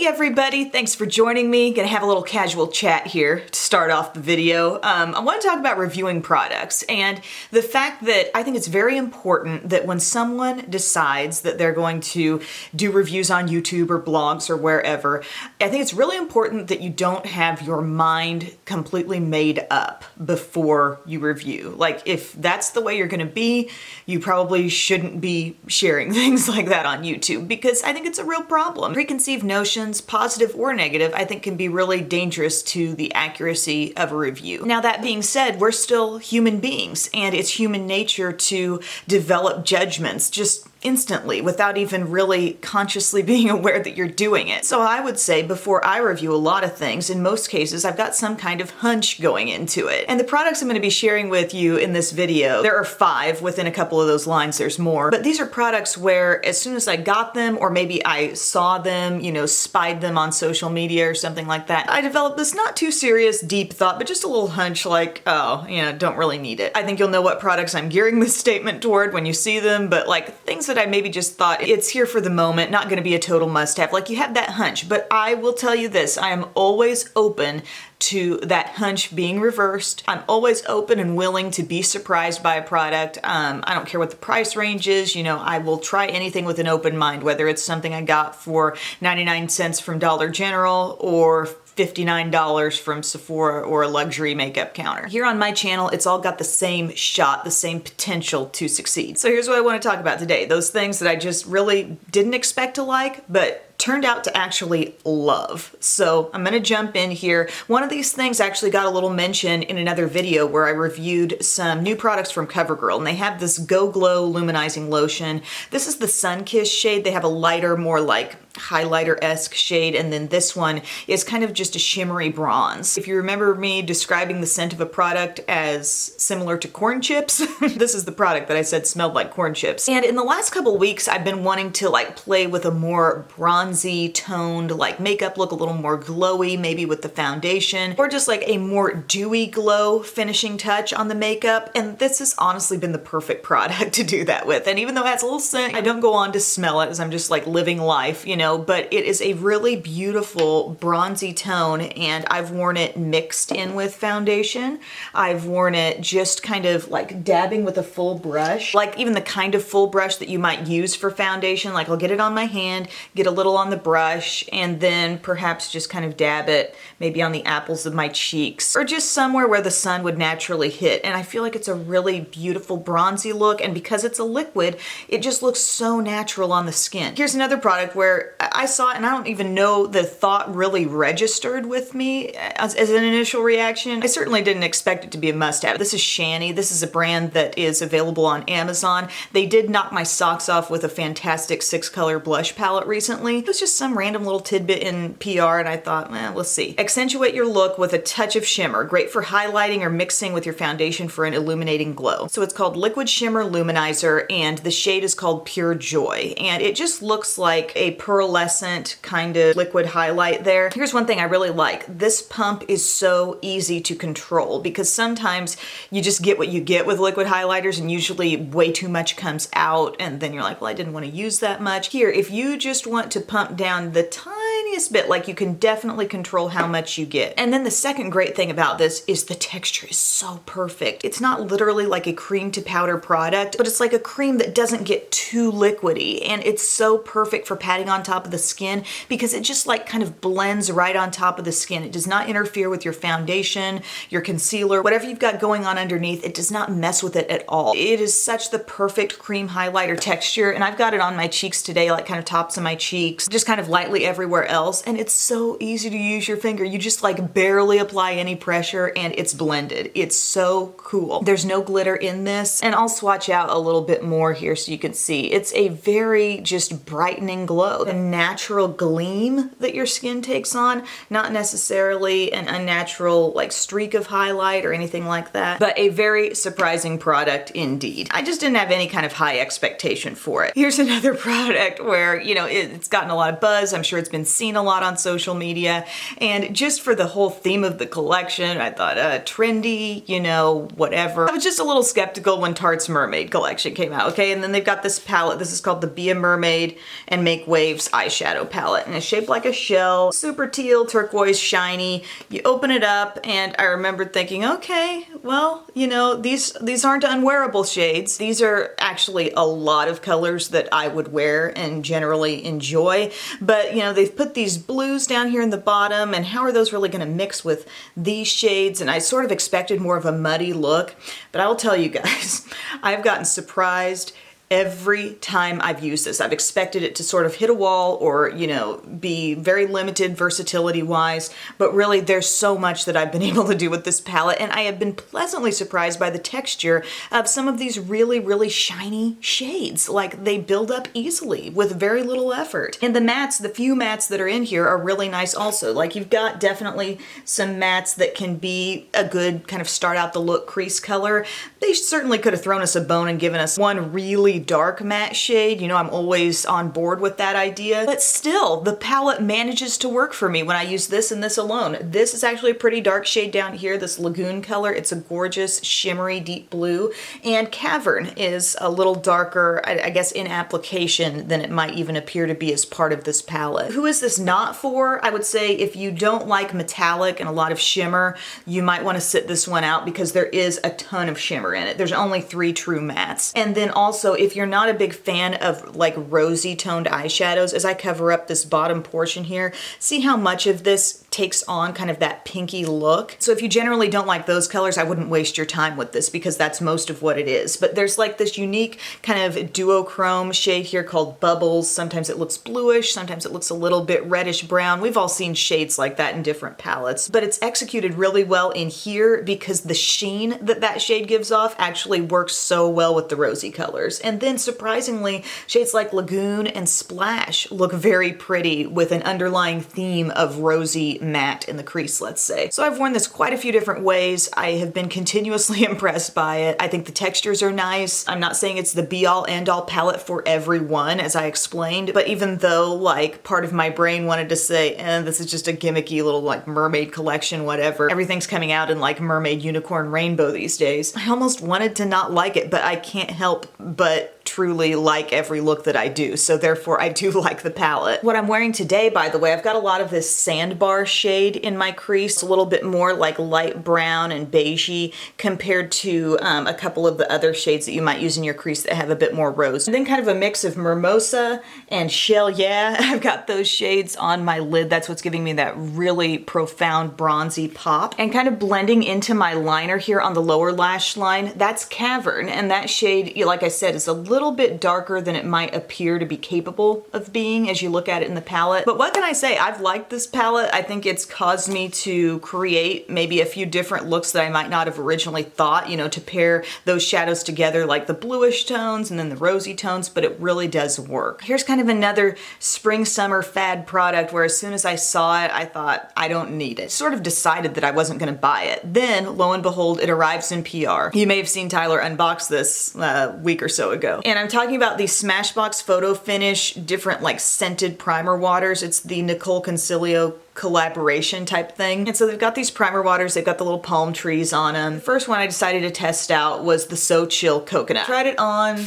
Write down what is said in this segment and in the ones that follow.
everybody, thanks for joining me. Gonna have a little casual chat here to start off the video. I want to talk about reviewing products and the fact that I think it's very important that when someone decides that they're going to do reviews on YouTube or blogs or wherever, I think it's really important that you don't have your mind completely made up before you review. Like, if that's the way you're gonna be, you probably shouldn't be sharing things like that on YouTube, because I think it's a real problem. Preconceived notions, positive or negative, I think can be really dangerous to the accuracy of a review. Now, that being said, we're still human beings, and it's human nature to develop judgments just instantly without even really consciously being aware that you're doing it. So I would say before I review a lot of things, in most cases, I've got some kind of hunch going into it. And the products I'm going to be sharing with you in this video, there are 5 within a couple of those lines, there's more, but these are products where as soon as I got them, or maybe I saw them, spied them on social media or something like that, I developed this not too serious, deep thought, but just a little hunch like, oh, don't really need it. I think you'll know what products I'm gearing this statement toward when you see them, but like things that I maybe just thought it's here for the moment, not going to be a total must-have. Like, you have that hunch, but I will tell you this, I am always open to that hunch being reversed. I'm always open and willing to be surprised by a product. I don't care what the price range is, I will try anything with an open mind, whether it's something I got for 99 cents from Dollar General or $59 from Sephora or a luxury makeup counter. Here on my channel, it's all got the same shot, the same potential to succeed. So here's what I want to talk about today. Those things that I just really didn't expect to like, but turned out to actually love. So I'm gonna jump in here. One of these things actually got a little mention in another video where I reviewed some new products from CoverGirl, and they have this Go Glow luminizing lotion. This is the Sun Kiss shade. They have a lighter, more like highlighter-esque shade, and then this one is kind of just a shimmery bronze. If you remember me describing the scent of a product as similar to corn chips, this is the product that I said smelled like corn chips. And in the last couple weeks, I've been wanting to play with a more bronzy toned makeup look, a little more glowy, maybe with the foundation, or just like a more dewy glow finishing touch on the makeup. And this has honestly been the perfect product to do that with. And even though it has a little scent, I don't go on to smell it as I'm just living life, but it is a really beautiful bronzy tone, and I've worn it mixed in with foundation. I've worn it just kind of dabbing with a full brush, even the kind of full brush that you might use for foundation. I'll get it on my hand, get a little on the brush, and then perhaps just kind of dab it maybe on the apples of my cheeks, or just somewhere where the sun would naturally hit. And I feel like it's a really beautiful bronzy look, and because it's a liquid, it just looks so natural on the skin. Here's another product where I saw it and I don't even know the thought really registered with me as an initial reaction. I certainly didn't expect it to be a must-have. This is Shanny. This is a brand that is available on Amazon. They did knock my socks off with a fantastic 6-color blush palette recently. It was just some random little tidbit in PR, and I thought, we'll see. Accentuate your look with a touch of shimmer. Great for highlighting or mixing with your foundation for an illuminating glow. So it's called Liquid Shimmer Luminizer, and the shade is called Pure Joy. And it just looks like a pearlescent kind of liquid highlight there. Here's one thing I really like. This pump is so easy to control, because sometimes you just get what you get with liquid highlighters, and usually way too much comes out, and then you're like, well, I didn't want to use that much. Here, if you just want to pump down the tiniest bit, you can definitely control how much you get. And then the second great thing about this is the texture is so perfect. It's not literally like a cream to powder product, but it's like a cream that doesn't get too liquidy, and it's so perfect for patting on top of the skin, because it just kind of blends right on top of the skin. It does not interfere with your foundation, your concealer, whatever you've got going on underneath. It does not mess with it at all. It is such the perfect cream highlighter texture, and I've got it on my cheeks today, kind of tops of my cheeks, just kind of lightly everywhere else, and it's so easy to use your finger. You just barely apply any pressure and it's blended. It's so cool. There's no glitter in this, and I'll swatch out a little bit more here so you can see. It's a very just brightening glow. The natural gleam that your skin takes on, not necessarily an unnatural streak of highlight or anything like that, but a very surprising product indeed. I just didn't have any kind of high expectation for it. Here's another product where, it's gotten a lot of buzz. I'm sure it's been seen seen a lot on social media. And just for the whole theme of the collection, I thought, trendy, you know, whatever. I was just a little skeptical when Tarte's Mermaid collection came out, okay? And then they've got this palette. This is called the Be a Mermaid and Make Waves eyeshadow palette. And it's shaped like a shell, super teal, turquoise, shiny. You open it up, and I remember thinking, okay, well, you know, these aren't unwearable shades. These are actually a lot of colors that I would wear and generally enjoy. But, you know, they've put these blues down here in the bottom, and how are those really going to mix with these shades? And I sort of expected more of a muddy look, but I will tell you guys, I've gotten surprised every time I've used this. I've expected it to sort of hit a wall or, you know, be very limited versatility wise, but really there's so much that I've been able to do with this palette, and I have been pleasantly surprised by the texture of some of these really, really shiny shades. Like, they build up easily with very little effort. And the mattes, the few mattes that are in here are really nice also. Like, you've got definitely some mattes that can be a good kind of start out the look crease color. They certainly could have thrown us a bone and given us one really dark matte shade. You know, I'm always on board with that idea, but still the palette manages to work for me when I use this and this alone. This is actually a pretty dark shade down here, this Lagoon color. It's a gorgeous shimmery deep blue, and Cavern is a little darker, I guess, in application than it might even appear to be as part of this palette. Who is this not for? I would say if you don't like metallic and a lot of shimmer, you might want to sit this one out because there is a ton of shimmer in it. There's only 3 true mattes. And then also, if you're not a big fan of like rosy toned eyeshadows, as I cover up this bottom portion here, see how much of this takes on kind of that pinky look. So if you generally don't like those colors, I wouldn't waste your time with this because that's most of what it is. But there's like this unique kind of duochrome shade here called Bubbles. Sometimes it looks bluish, sometimes it looks a little bit reddish brown. We've all seen shades like that in different palettes, but it's executed really well in here because the sheen that that shade gives off actually works so well with the rosy colors. And then surprisingly, shades like Lagoon and Splash look very pretty with an underlying theme of rosy matte in the crease, let's say. So I've worn this quite a few different ways. I have been continuously impressed by it. I think the textures are nice. I'm not saying it's the be-all end-all palette for everyone, as I explained, but even though like part of my brain wanted to say, this is just a gimmicky little like mermaid collection, whatever. Everything's coming out in like mermaid, unicorn, rainbow these days. I almost wanted to not like it, but I can't help but truly like every look that I do, so therefore I do like the palette. What I'm wearing today, by the way, I've got a lot of this sandbar shade in my crease, a little bit more like light brown and beigey compared to a couple of the other shades that you might use in your crease that have a bit more rose. And then kind of a mix of Mimosa and Shell Yeah. I've got those shades on my lid. That's what's giving me that really profound bronzy pop. And kind of blending into my liner here on the lower lash line, that's Cavern, and that shade, like I said, is a little bit darker than it might appear to be capable of being as you look at it in the palette. But what can I say? I've liked this palette. I think it's caused me to create maybe a few different looks that I might not have originally thought, you know, to pair those shadows together, like the bluish tones and then the rosy tones, but it really does work. Here's kind of another spring summer fad product where as soon as I saw it, I thought, I don't need it. Sort of decided that I wasn't gonna buy it. Then, lo and behold, it arrives in PR. You may have seen Tyler unbox this a week or so ago. And I'm talking about these Smashbox Photo Finish different like scented primer waters. It's the Nicole Concilio collaboration type thing. And so they've got these primer waters, they've got the little palm trees on them. The first one I decided to test out was the So Chill Coconut. Tried it on,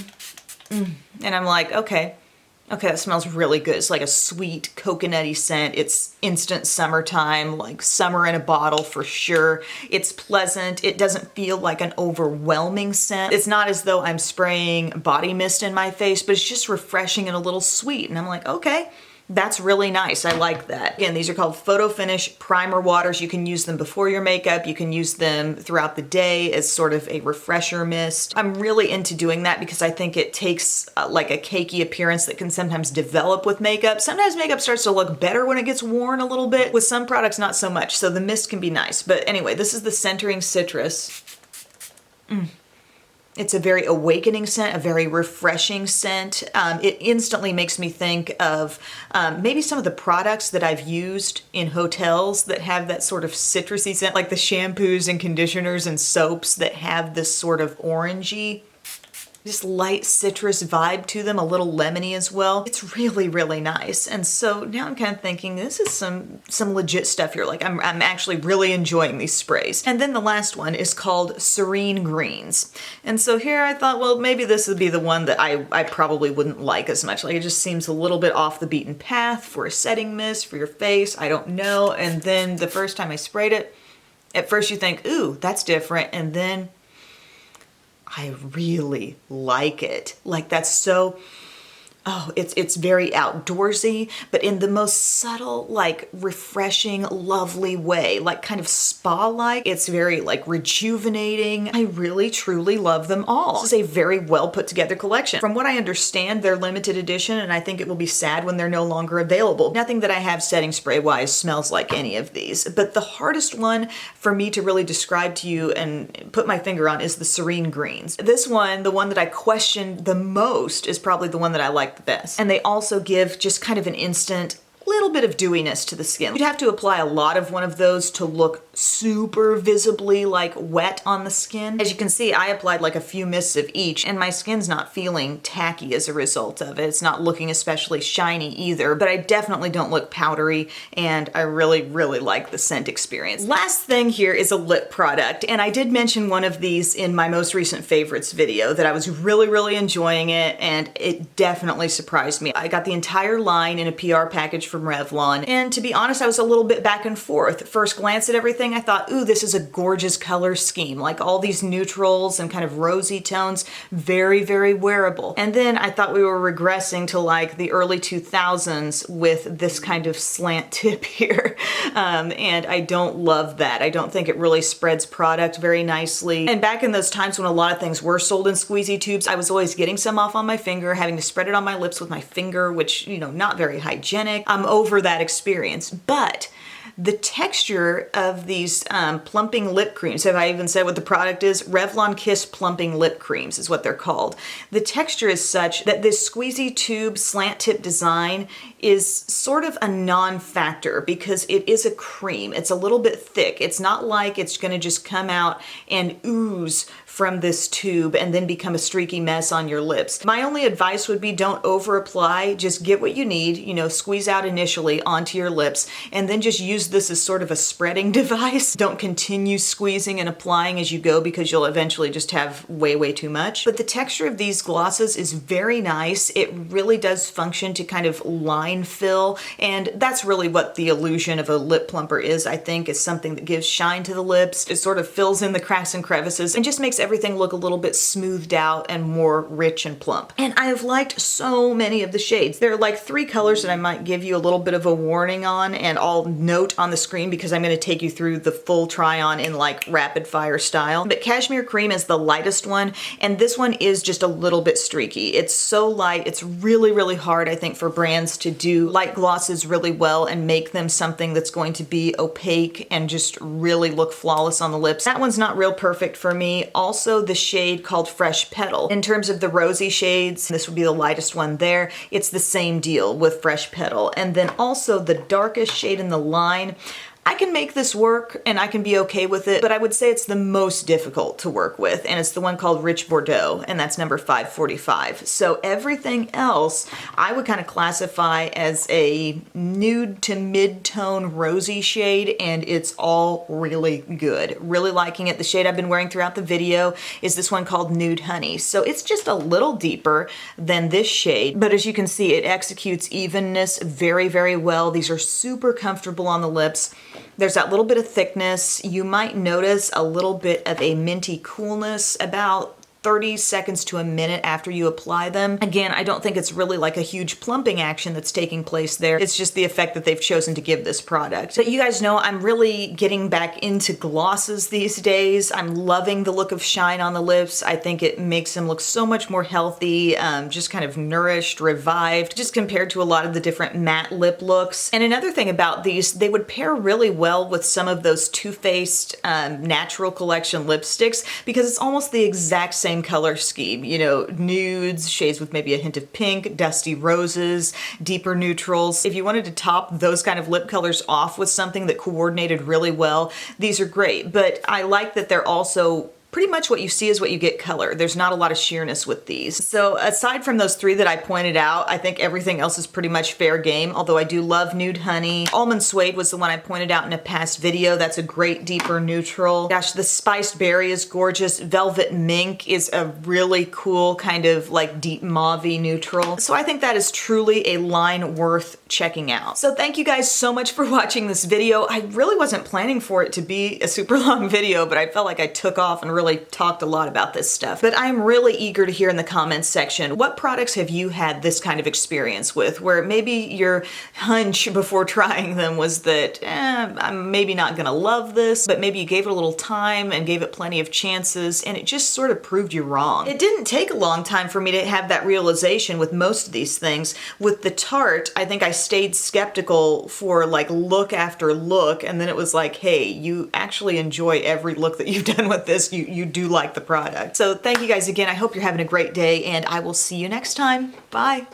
and I'm like, okay, that smells really good. It's like a sweet coconutty scent. It's instant summertime, like summer in a bottle for sure. It's pleasant. It doesn't feel like an overwhelming scent. It's not as though I'm spraying body mist in my face, but it's just refreshing and a little sweet. And I'm like, okay, that's really nice. I like that. Again, these are called Photo Finish Primer Waters. You can use them before your makeup. You can use them throughout the day as sort of a refresher mist. I'm really into doing that because I think it takes like a cakey appearance that can sometimes develop with makeup. Sometimes makeup starts to look better when it gets worn a little bit. With some products, not so much. So the mist can be nice. But anyway, this is the Centering Citrus. It's a very awakening scent, a very refreshing scent. It instantly makes me think of maybe some of the products that I've used in hotels that have that sort of citrusy scent, like the shampoos and conditioners and soaps that have this sort of orangey just light citrus vibe to them, a little lemony as well. It's really, really nice. And so now I'm kind of thinking this is some legit stuff here. Like I'm actually really enjoying these sprays. And then the last one is called Serene Greens. And so here I thought, well, maybe this would be the one that I probably wouldn't like as much. Like it just seems a little bit off the beaten path for a setting mist for your face. I don't know. And then the first time I sprayed it, at first you think, ooh, that's different. And then I really like it. Like that's so, oh, it's very outdoorsy, but in the most subtle, like refreshing, lovely way, like kind of spa-like. It's very like rejuvenating. I really, truly love them all. This is a very well put together collection. From what I understand, they're limited edition, and I think it will be sad when they're no longer available. Nothing that I have setting spray wise smells like any of these, but the hardest one for me to really describe to you and put my finger on is the Serene Greens. This one, the one that I questioned the most, is probably the one that I like the best. And they also give just kind of an instant little bit of dewiness to the skin. You'd have to apply a lot of one of those to look super visibly like wet on the skin. As you can see, I applied like a few mists of each, and my skin's not feeling tacky as a result of it. It's not looking especially shiny either, but I definitely don't look powdery, and I really, really like the scent experience. Last thing here is a lip product, and I did mention one of these in my most recent favorites video that I was really, really enjoying it, and it definitely surprised me. I got the entire line in a PR package from Revlon, and to be honest, I was a little bit back and forth. First glance at everything, I thought, ooh, this is a gorgeous color scheme. Like all these neutrals and kind of rosy tones, very, very wearable. And then I thought we were regressing to like the early 2000s with this kind of slant tip here. And I don't love that. I don't think it really spreads product very nicely. And back in those times when a lot of things were sold in squeezy tubes, I was always getting some off on my finger, having to spread it on my lips with my finger, which, you know, not very hygienic. I'm over that experience, but the texture of these plumping lip creams, have I even said what the product is? Revlon Kiss Plumping Lip Creams is what they're called. The texture is such that this squeezy tube slant tip design is sort of a non-factor because it is a cream. It's a little bit thick. It's not like it's gonna just come out and ooze from this tube and then become a streaky mess on your lips. My only advice would be don't over apply, just get what you need, you know, squeeze out initially onto your lips, and then just use this as sort of a spreading device. Don't continue squeezing and applying as you go because you'll eventually just have way, way too much. But the texture of these glosses is very nice. It really does function to kind of line fill, and that's really what the illusion of a lip plumper is, I think, is something that gives shine to the lips. It sort of fills in the cracks and crevices and just makes everything look a little bit smoothed out and more rich and plump. And I have liked so many of the shades. There are like 3 colors that I might give you a little bit of a warning on, and I'll note on the screen because I'm going to take you through the full try on in like rapid fire style. But Cashmere Cream is the lightest one, and this one is just a little bit streaky. It's so light. It's really, really hard, I think, for brands to do light glosses really well and make them something that's going to be opaque and just really look flawless on the lips. That one's not real perfect for me. Also, the shade called Fresh Petal. In terms of the rosy shades, this would be the lightest one there. It's the same deal with Fresh Petal. And then also the darkest shade in the line, I can make this work and I can be okay with it, but I would say it's the most difficult to work with, and it's the one called Rich Bordeaux, and that's number 545. So everything else I would kind of classify as a nude to mid-tone rosy shade, and it's all really good. Really liking it. The shade I've been wearing throughout the video is this one called Nude Honey. So it's just a little deeper than this shade, but as you can see, it executes evenness very, very well. These are super comfortable on the lips. There's that little bit of thickness. You might notice a little bit of a minty coolness about 30 seconds to a minute after you apply them. Again, I don't think it's really like a huge plumping action that's taking place there. It's just the effect that they've chosen to give this product. But you guys know I'm really getting back into glosses these days. I'm loving the look of shine on the lips. I think it makes them look so much more healthy, just kind of nourished, revived, just compared to a lot of the different matte lip looks. And another thing about these, they would pair really well with some of those Too Faced Natural Collection lipsticks because it's almost the exact same color scheme, you know, nudes, shades with maybe a hint of pink, dusty roses, deeper neutrals. If you wanted to top those kind of lip colors off with something that coordinated really well, these are great. But I like that they're also pretty much what you see is what you get color. There's not a lot of sheerness with these. So aside from those three that I pointed out, I think everything else is pretty much fair game, although I do love Nude Honey. Almond Suede was the one I pointed out in a past video. That's a great deeper neutral. Gosh, the Spiced Berry is gorgeous. Velvet Mink is a really cool kind of like deep mauve-y neutral. So I think that is truly a line worth checking out. So thank you guys so much for watching this video. I really wasn't planning for it to be a super long video, but I felt like I took off and really talked a lot about this stuff. But I'm really eager to hear in the comments section, what products have you had this kind of experience with, where maybe your hunch before trying them was that, I'm maybe not gonna love this, but maybe you gave it a little time and gave it plenty of chances, and it just sort of proved you wrong. It didn't take a long time for me to have that realization with most of these things. With the Tarte, I think I stayed skeptical for like look after look, and then it was like, hey, you actually enjoy every look that you've done with this. You do like the product. So thank you guys again. I hope you're having a great day, and I will see you next time. Bye.